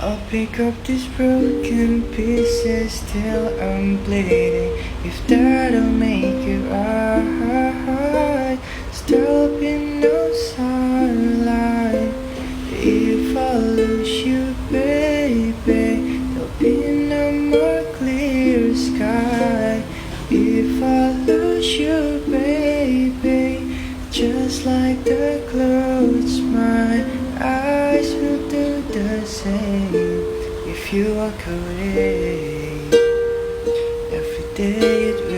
I'll pick up these broken pieces till I'm bleeding. If that'll make it right, there'll be no sunlight. If I lose you, baby, there'll be no more clear sky. If I lose you, baby, just like the clothes, my eyes will do the same. If you walk away, every day it